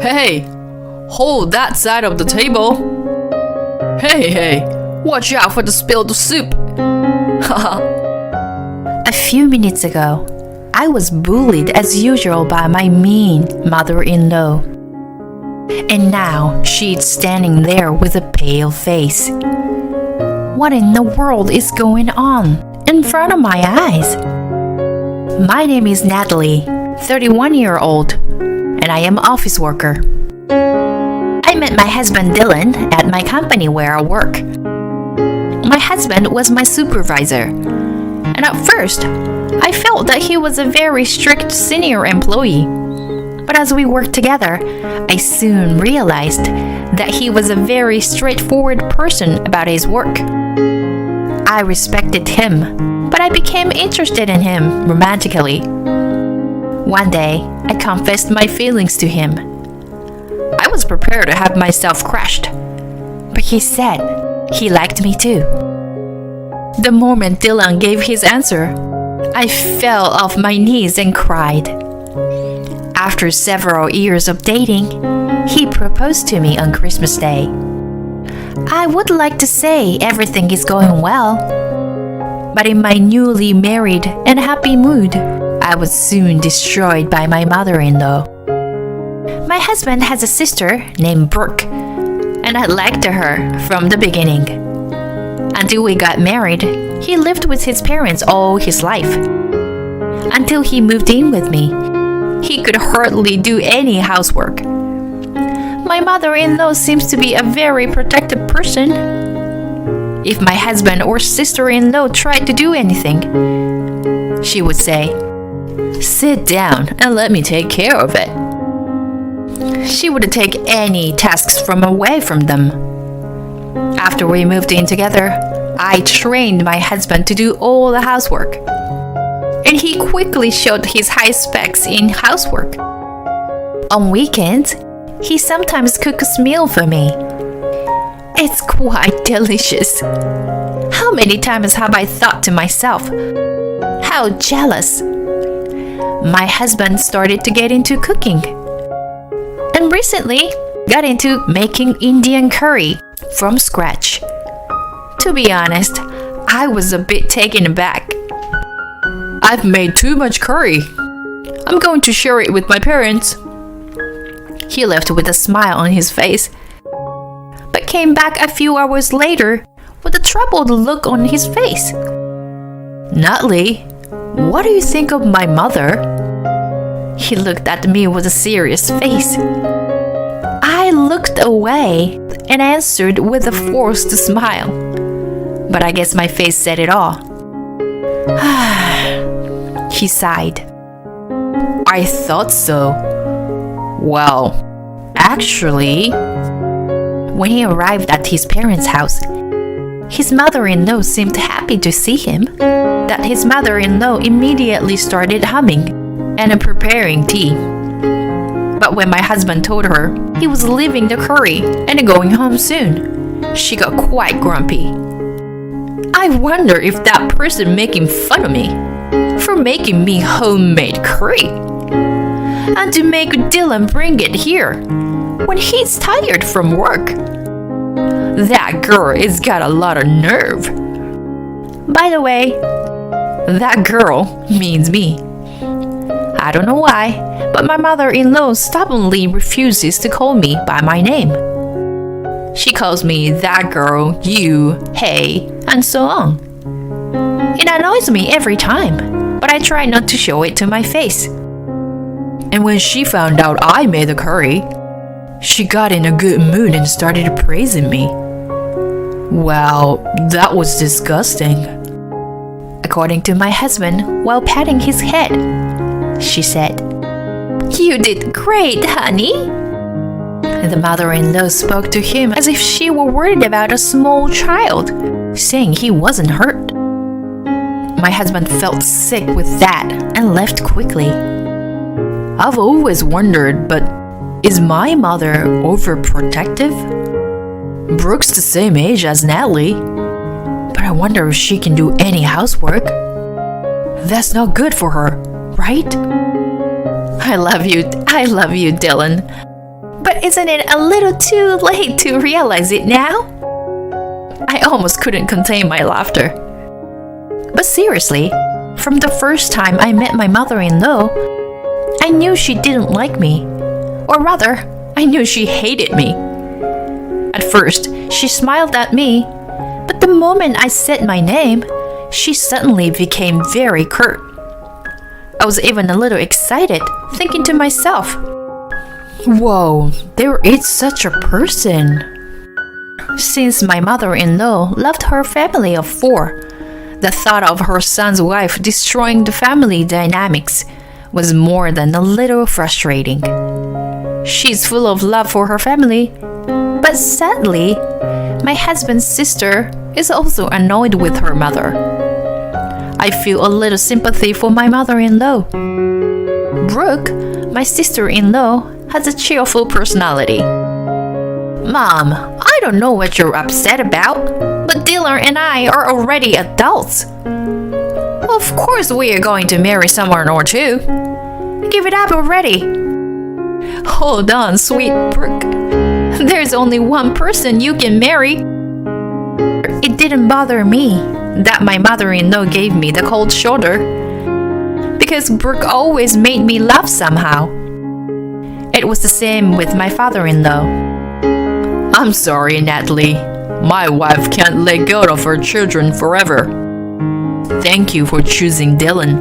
Hey, hold that side of the table. Hey, watch out for the spilled soup. A few minutes ago, I was bullied as usual by my mean mother-in-law. And now she's standing there with a pale face. What in the world is going on in front of my eyes? My name is Natalie, 31-year-old, and I am office worker. I met my husband Dylan at my company where I work. My husband was my supervisor, and at first, I felt that he was a very strict senior employee. But as we worked together, I soon realized that he was a very straightforward person about his work. I respected him, but I became interested in him romantically. One day, I confessed my feelings to him. I was prepared to have myself crushed, but he said he liked me too. The moment Dylan gave his answer, I fell off my knees and cried. After several years of dating, he proposed to me on Christmas Day. I would like to say everything is going well, but in my newly married and happy mood, I was soon destroyed by my mother-in-law. My husband has a sister named Brooke, and I liked her from the beginning. Until we got married, he lived with his parents all his life. Until he moved in with me, he could hardly do any housework. My mother-in-law seems to be a very protective person. If my husband or sister-in-law tried to do anything, she would say, "Sit down and let me take care of it." She wouldn't take any tasks from away from them. After we moved in together, I trained my husband to do all the housework. And he quickly showed his high specs in housework. On weekends, he sometimes cooks a meal for me. It's quite delicious. How many times have I thought to myself, how jealous. My husband started to get into cooking. And recently, got into making Indian curry from scratch. To be honest, I was a bit taken aback. I've made too much curry. I'm going to share it with my parents. He left with a smile on his face, but came back a few hours later with a troubled look on his face. Natalie, what do you think of my mother? He looked at me with a serious face. I looked away and answered with a forced smile. But I guess my face said it all. He sighed. I thought so. Well, actually, when he arrived at his parents' house, his mother-in-law seemed happy to see him, that his mother-in-law immediately started humming and preparing tea. But when my husband told her he was leaving the curry and going home soon, she got quite grumpy. I wonder if that person making fun of me for making me homemade curry, and to make Dylan bring it here when he's tired from work. That girl has got a lot of nerve. By the way, that girl means me. I don't know why, but my mother-in-law stubbornly refuses to call me by my name. She calls me that girl, you, hey, and so on. It annoys me every time, but I try not to show it to my face. And when she found out I made the curry, she got in a good mood and started praising me. Well, that was disgusting. According to my husband, while patting his head, she said, "You did great, honey." The mother-in-law spoke to him as if she were worried about a small child, saying he wasn't hurt. My husband felt sick with that and left quickly. I've always wondered, but is my mother overprotective? Brooke's the same age as Natalie, but I wonder if she can do any housework. That's not good for her, right? I love you, Dylan. But isn't it a little too late to realize it now? I almost couldn't contain my laughter. But seriously, from the first time I met my mother-in-law, I knew she didn't like me. Or rather, I knew she hated me. At first, she smiled at me, but the moment I said my name, she suddenly became very curt. I was even a little excited, thinking to myself, "Whoa, there is such a person." Since my mother-in-law left her family of 4, the thought of her son's wife destroying the family dynamics was more than a little frustrating. She's full of love for her family, but sadly, my husband's sister is also annoyed with her mother. I feel a little sympathy for my mother-in-law. Brooke, my sister-in-law, has a cheerful personality. "Mom, I don't know what you're upset about, but Dylan and I are already adults. Of course we are going to marry someone or two. Give it up already." Hold on, sweet Brooke. There's only one person you can marry. It didn't bother me that my mother-in-law gave me the cold shoulder, because Brooke always made me laugh somehow. It was the same with my father-in-law. "I'm sorry, Natalie. My wife can't let go of her children forever. Thank you for choosing Dylan.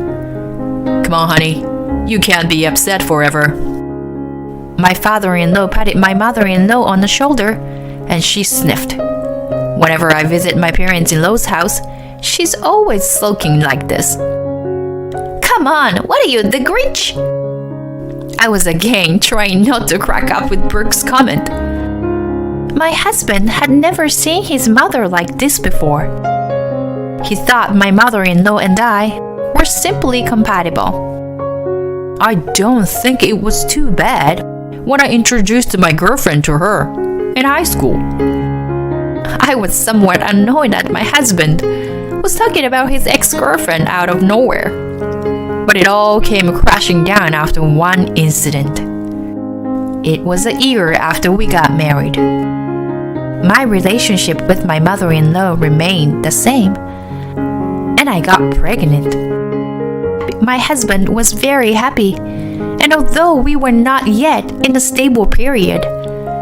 Come on, honey. You can't be upset forever." My father-in-law patted my mother-in-law on the shoulder, and she sniffed. Whenever I visit my parents-in-law's house, she's always sulking like this. "Come on, what are you, the Grinch?" I was again trying not to crack up with Brooke's comment. My husband had never seen his mother like this before. He thought my mother-in-law and I were simply compatible. I don't think it was too bad when I introduced my girlfriend to her in high school. I was somewhat annoyed that my husband was talking about his ex-girlfriend out of nowhere. But it all came crashing down after one incident. It was a year after we got married. My relationship with my mother-in-law remained the same, and I got pregnant. My husband was very happy, and although we were not yet in a stable period,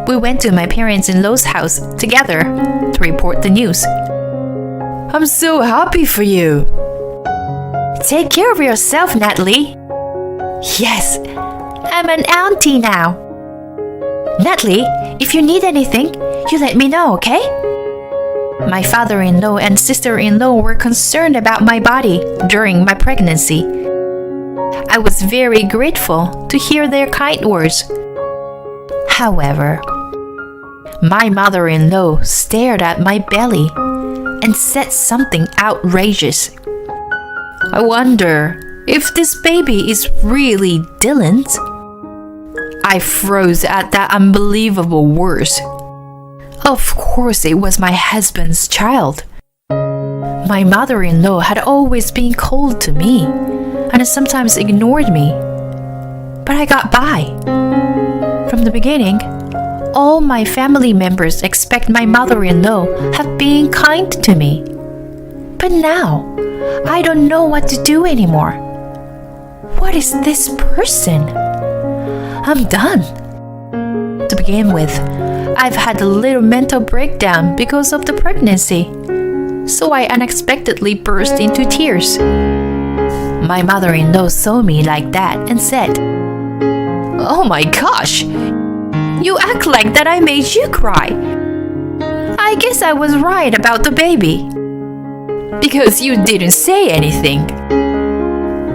we went to my parents-in-law's house together to report the news. "I'm so happy for you." "Take care of yourself, Natalie." "Yes, I'm an auntie now." "Natalie, if you need anything, you let me know, okay?" My father-in-law and sister-in-law were concerned about my body during my pregnancy. I was very grateful to hear their kind words. However, my mother-in-law stared at my belly and said something outrageous. "I wonder if this baby is really Dylan's?" I froze at that unbelievable words. Of course it was my husband's child. My mother-in-law had always been cold to me and sometimes ignored me. But I got by. From the beginning, all my family members expect my mother-in-law have been kind to me. But now, I don't know what to do anymore. What is this person? I'm done. To begin with, I've had a little mental breakdown because of the pregnancy, so I unexpectedly burst into tears. My mother-in-law saw me like that and said, "Oh my gosh, you act like that I made you cry. I guess I was right about the baby, because you didn't say anything."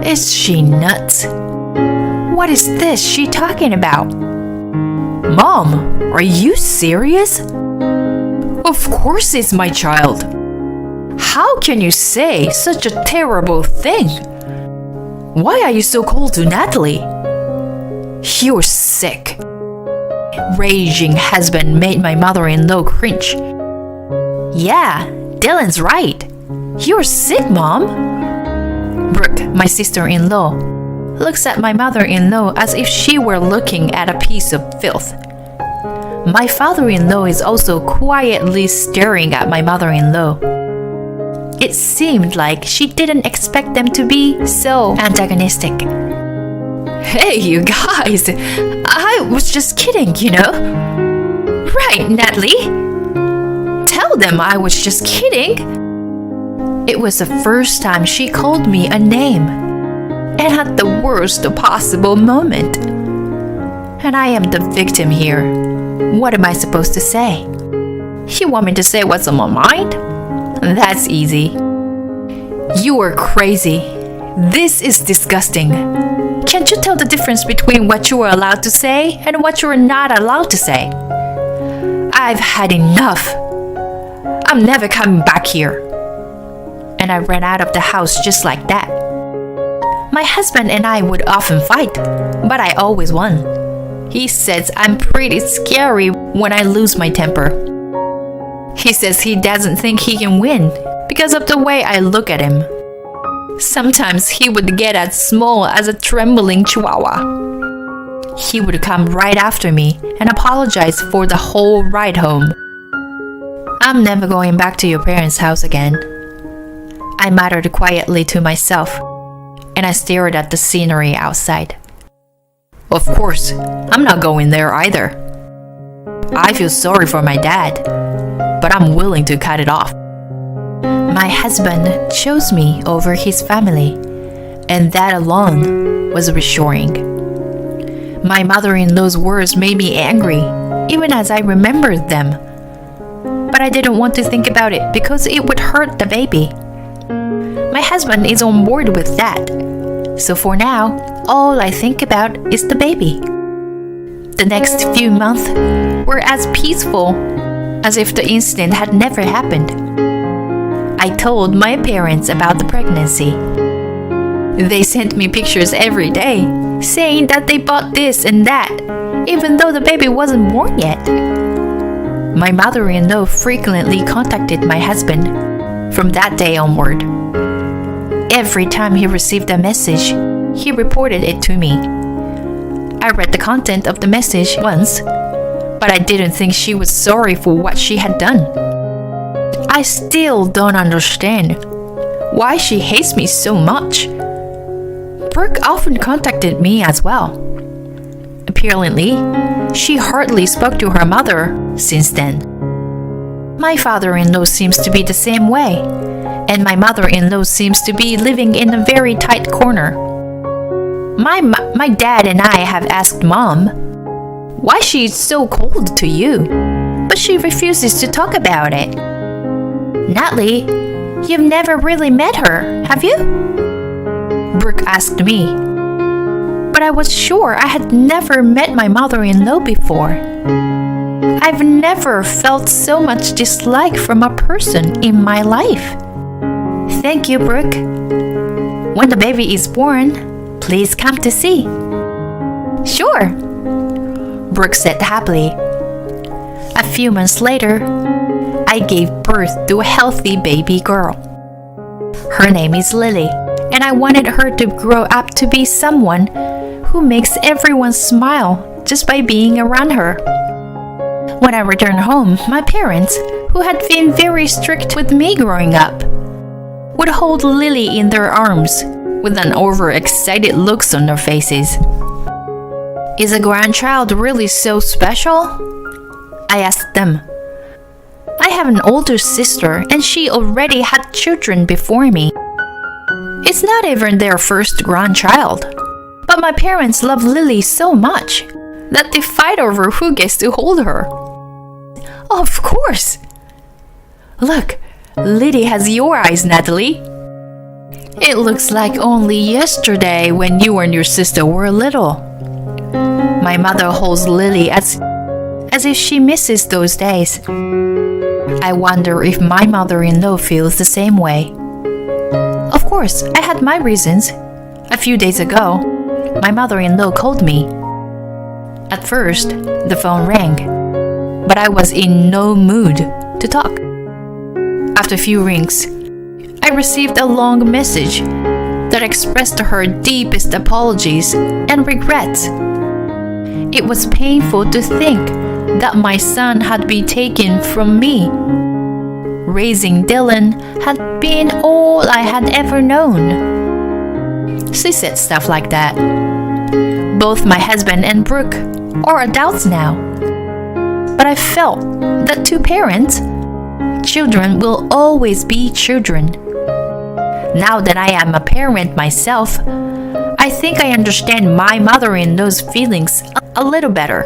Is she nuts? What is this she talking about? Mom, are you serious? Of course it's my child. How can you say such a terrible thing? Why are you so cold to Natalie? You're sick. Raging husband made my mother-in-law cringe. Yeah, Dylan's right. You're sick, Mom. Brooke, my sister-in-law, looks at my mother-in-law as if she were looking at a piece of filth. My father-in-law is also quietly staring at my mother-in-law. It seemed like she didn't expect them to be so antagonistic. Hey, you guys, I was just kidding, you know? Right, Natalie? Tell them I was just kidding. It was the first time she called me a name, and at the worst possible moment. And I am the victim here. What am I supposed to say? You want me to say what's on my mind? That's easy. You are crazy. This is disgusting. Can't you tell the difference between what you are allowed to say and what you are not allowed to say? I've had enough. I'm never coming back here. And I ran out of the house just like that. My husband and I would often fight, but I always won. He says I'm pretty scary when I lose my temper. He says he doesn't think he can win because of the way I look at him. Sometimes he would get as small as a trembling chihuahua. He would come right after me and apologize for the whole ride home. I'm never going back to your parents' house again, I muttered quietly to myself, and I stared at the scenery outside. Of course, I'm not going there either. I feel sorry for my dad, but I'm willing to cut it off. My husband chose me over his family, and that alone was reassuring. My mother-in-law's words made me angry, even as I remembered them. But I didn't want to think about it because it would hurt the baby. My husband is on board with that, so for now, all I think about is the baby. The next few months were as peaceful as if the incident had never happened. I told my parents about the pregnancy. They sent me pictures every day, saying that they bought this and that, even though the baby wasn't born yet. My mother-in-law frequently contacted my husband from that day onward. Every time he received a message, he reported it to me. I read the content of the message once, but I didn't think she was sorry for what she had done. I still don't understand why she hates me so much. Brooke often contacted me as well. Apparently, she hardly spoke to her mother since then. My father-in-law seems to be the same way, and my mother-in-law seems to be living in a very tight corner. My dad and I have asked Mom why she is so cold to you, but she refuses to talk about it. Natalie, you've never really met her, have you? Brooke asked me. But I was sure I had never met my mother-in-law before. I've never felt so much dislike from a person in my life. Thank you, Brooke. When the baby is born, please come to see. Sure, Brooke said happily. A few months later, I gave birth to a healthy baby girl. Her name is Lily, and I wanted her to grow up to be someone who makes everyone smile just by being around her. When I returned home, my parents, who had been very strict with me growing up, would hold Lily in their arms with an overexcited looks on their faces. Is a grandchild really so special? I asked them. I have an older sister and she already had children before me. It's not even their first grandchild. But my parents love Lily so much that they fight over who gets to hold her. Of course! Look, Lily has your eyes, Natalie. It looks like only yesterday when you and your sister were little. My mother holds Lily as if she misses those days. I wonder if my mother-in-law feels the same way. Of course, I had my reasons. A few days ago, my mother-in-law called me. At first, the phone rang, but I was in no mood to talk. After a few rings, I received a long message that expressed her deepest apologies and regrets. It was painful to think that my son had been taken from me. Raising Dylan had been all I had ever known. She said stuff like that. Both my husband and Brooke are adults now. But I felt that to parents, children will always be children. Now that I am a parent myself, I think I understand my mother-in-law's feelings a little better.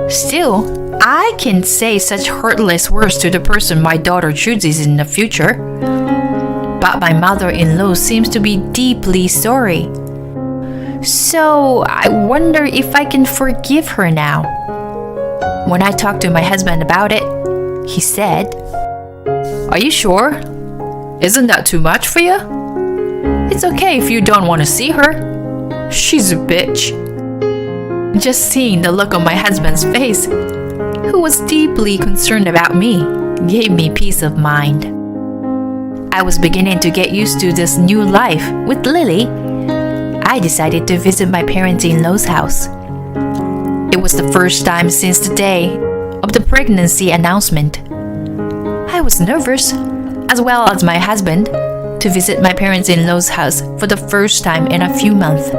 Still, I can't say such heartless words to the person my daughter chooses in the future. But my mother-in-law seems to be deeply sorry. So I wonder if I can forgive her now. When I talked to my husband about it, he said, "Are you sure? Isn't that too much for you? It's okay if you don't want to see her. She's a bitch." Just seeing the look on my husband's face, who was deeply concerned about me, gave me peace of mind. I was beginning to get used to this new life with Lily. I decided to visit my parents-in-law's house. It was the first time since the day of the pregnancy announcement. I was nervous, as well as my husband, to visit my parents-in-law's house for the first time in a few months.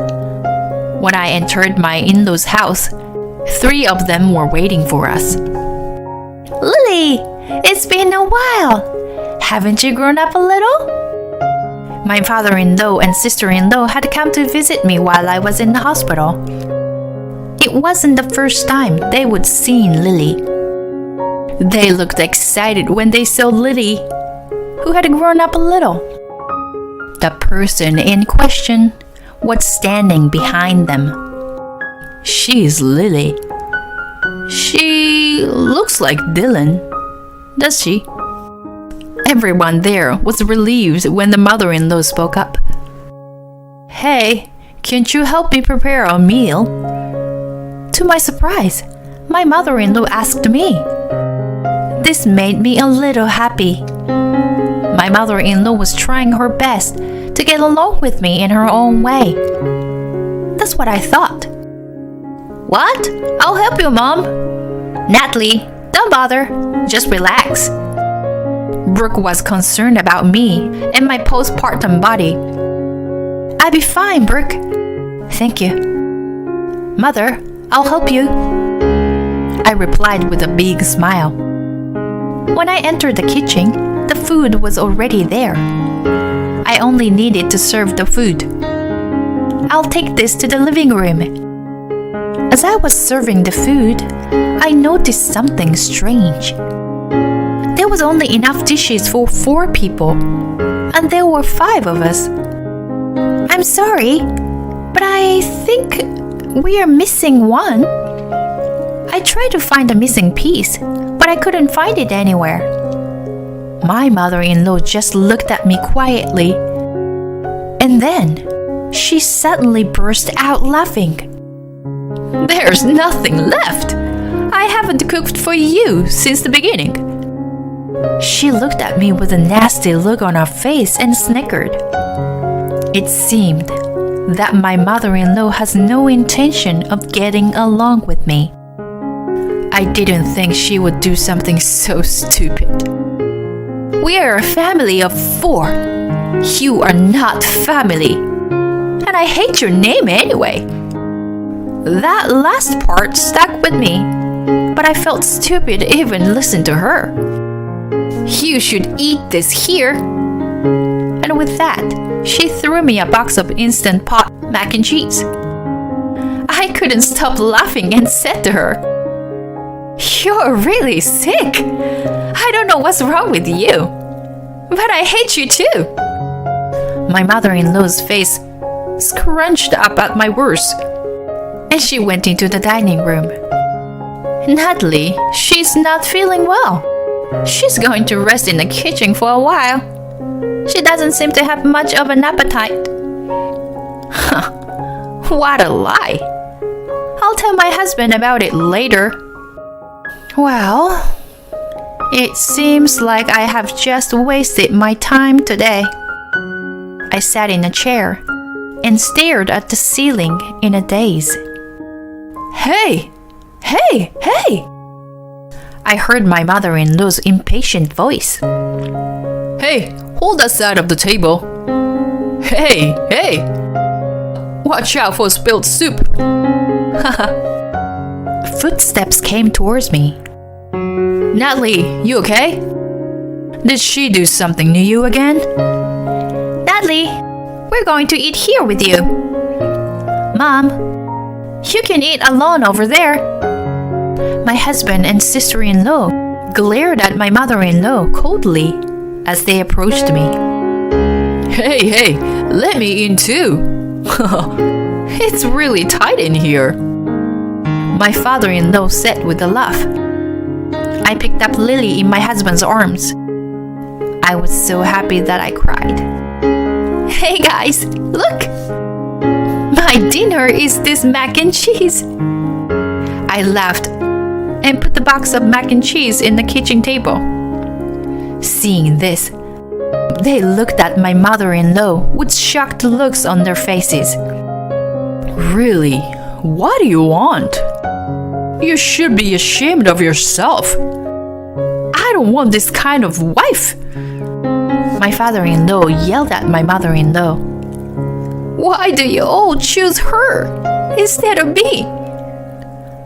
When I entered my in-laws' house, 3 of them were waiting for us. "Lily, it's been a while. Haven't you grown up a little?" My father-in-law and sister-in-law had come to visit me while I was in the hospital. It wasn't the first time they would see Lily. They looked excited when they saw Lily, who had grown up a little. The person in question was standing behind them. She's Lily. She looks like Dylan, does she? Everyone there was relieved when the mother-in-law spoke up. "Hey, can't you help me prepare a meal?" To my surprise, my mother-in-law asked me. This made me a little happy. My mother-in-law was trying her best to get along with me in her own way. That's what I thought. "What? I'll help you, Mom." "Natalie, don't bother. Just relax." Brooke was concerned about me and my postpartum body. "I'll be fine, Brooke." "Thank you." "Mother, I'll help you," I replied with a big smile. When I entered the kitchen, the food was already there. I only needed to serve the food. "I'll take this to the living room." As I was serving the food, I noticed something strange. There was only enough dishes for 4 people, and there were 5 of us. "I'm sorry, but I think we are missing one." I tried to find the missing piece, but I couldn't find it anywhere. My mother-in-law just looked at me quietly, and then she suddenly burst out laughing. "There's nothing left. I haven't cooked for you since the beginning." She looked at me with a nasty look on her face and snickered. It seemed that my mother-in-law has no intention of getting along with me. I didn't think she would do something so stupid. "We are a family of 4. You are not family. And I hate your name anyway." That last part stuck with me, but I felt stupid even listening to her. "You should eat this here." And with that, she threw me a box of Instant Pot mac and cheese. I couldn't stop laughing and said to her, "You're really sick. I don't know what's wrong with you, but I hate you too." My mother-in-law's face scrunched up at my words, and she went into the dining room. "Natalie, she's not feeling well. She's going to rest in the kitchen for a while. She doesn't seem to have much of an appetite." Huh, what a lie. I'll tell my husband about it later. Well, it seems like I have just wasted my time today. I sat in a chair and stared at the ceiling in a daze. Hey, Hey, hey! I heard my mother-in-law's impatient voice. Hey, hold that side of the table. Hey, hey! Watch out for spilled soup. Footsteps came towards me. Natalie, you okay? Did she do something to you again? Natalie, we're going to eat here with you. Mom, you can eat alone over there. My husband and sister-in-law glared at my mother-in-law coldly as they approached me. Hey, hey, let me in too. It's really tight in here. My father-in-law said with a laugh. I picked up Lily in my husband's arms. I was so happy that I cried. Hey guys, look! My dinner is this mac and cheese. I laughed and put the box of mac and cheese in the kitchen table. Seeing this, they looked at my mother-in-law with shocked looks on their faces. Really? What do you want? You should be ashamed of yourself. I don't want this kind of wife. My father-in-law yelled at my mother-in-law. Why do you all choose her instead of me?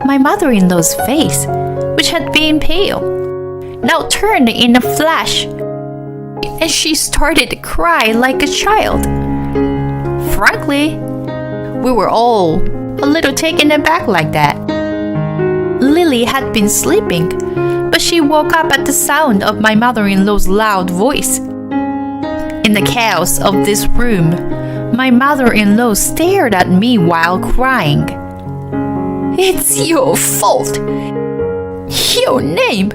My mother-in-law's face, which had been pale, now turned in a flash, and she started to cry like a child. Frankly, we were all a little taken aback like that. Lily had been sleeping, but she woke up at the sound of my mother-in-law's loud voice. In the chaos of this room, my mother-in-law stared at me while crying. It's your fault. Your name.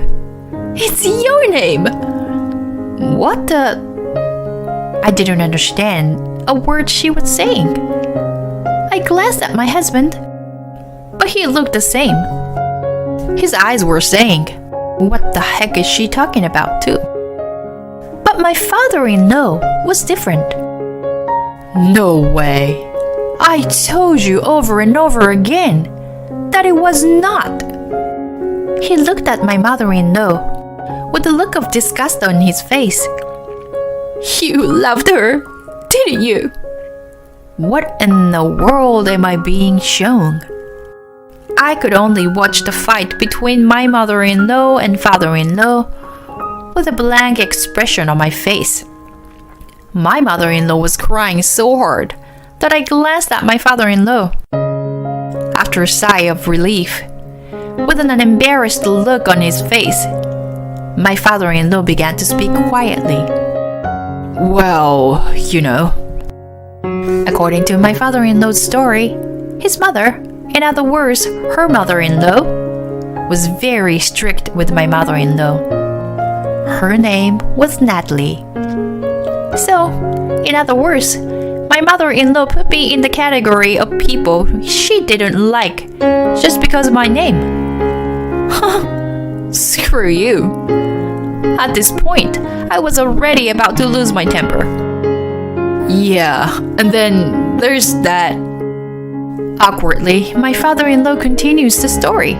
It's your name. What the? I didn't understand a word she was saying. I glanced at my husband, but he looked the same. His eyes were saying, what the heck is she talking about too? But my father-in-law was different. No way. I told you over and over again that it was not. He looked at my mother-in-law with a look of disgust on his face. You loved her, didn't you? What in the world am I being shown? I could only watch the fight between my mother-in-law and father-in-law with a blank expression on my face. My mother-in-law was crying so hard that I glanced at my father-in-law. After a sigh of relief, with an embarrassed look on his face, my father-in-law began to speak quietly. Well, you know. According to my father-in-law's story, his mother, in other words, her mother-in-law, was very strict with my mother-in-law. Her name was Natalie. So, in other words, my mother-in-law put me in the category of people she didn't like just because of my name. Screw you. At this point, I was already about to lose my temper. Yeah, and then there's that. Awkwardly, my father-in-law continues the story.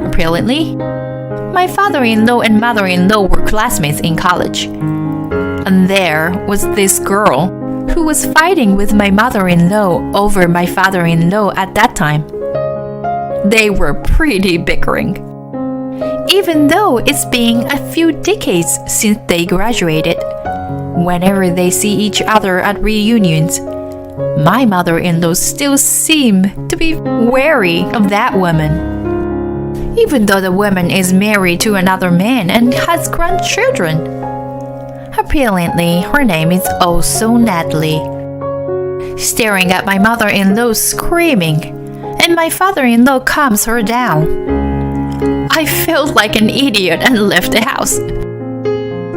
Apparently, my father-in-law and mother-in-law were classmates in college. And there was this girl who was fighting with my mother-in-law over my father-in-law at that time. They were pretty bickering. Even though it's been a few decades since they graduated, whenever they see each other at reunions, my mother-in-law still seemed to be wary of that woman, even though the woman is married to another man and has grandchildren. Apparently, her name is also Natalie. Staring at my mother-in-law screaming, and my father-in-law calms her down. I felt like an idiot and left the house.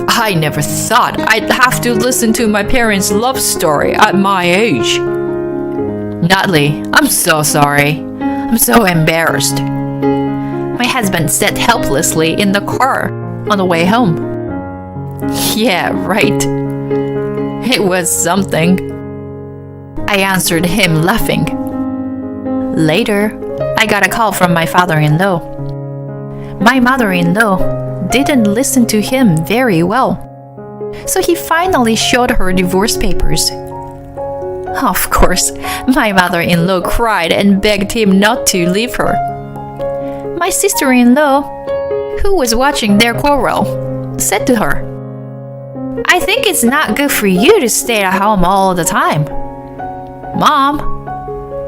I never thought I'd have to listen to my parents' love story at my age. Natalie, I'm so sorry. I'm so embarrassed. My husband said helplessly in the car on the way home. Yeah, right. It was something. I answered him laughing. Later, I got a call from my father-in-law. My mother-in-law didn't listen to him very well, so he finally showed her divorce papers. Of course, my mother-in-law cried and begged him not to leave her. My sister-in-law, who was watching their quarrel, said to her, "I think it's not good for you to stay at home all the time. Mom,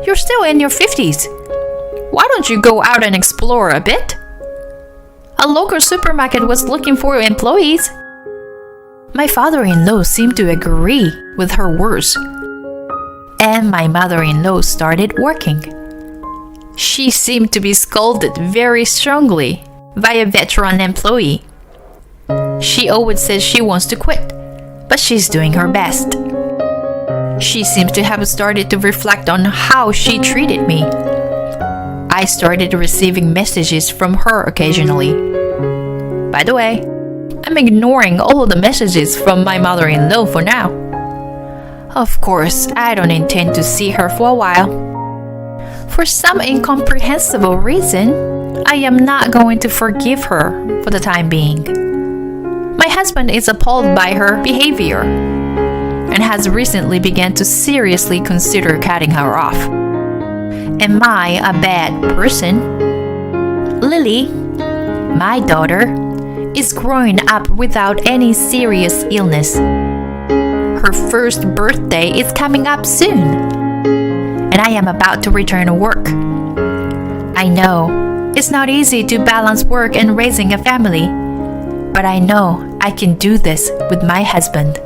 you're still in your 50s. Why don't you go out and explore a bit? A local supermarket was looking for employees." My father-in-law seemed to agree with her words, and my mother-in-law started working. She seemed to be scolded very strongly by a veteran employee. She always says she wants to quit, but she's doing her best. She seems to have started to reflect on how she treated me. I started receiving messages from her occasionally. By the way, I'm ignoring all the messages from my mother-in-law for now. Of course, I don't intend to see her for a while. For some incomprehensible reason, I am not going to forgive her for the time being. My husband is appalled by her behavior and has recently begun to seriously consider cutting her off. Am I a bad person? Lily, my daughter, is growing up without any serious illness. Her first birthday is coming up soon, and I am about to return to work. I know it's not easy to balance work and raising a family, but I know I can do this with my husband.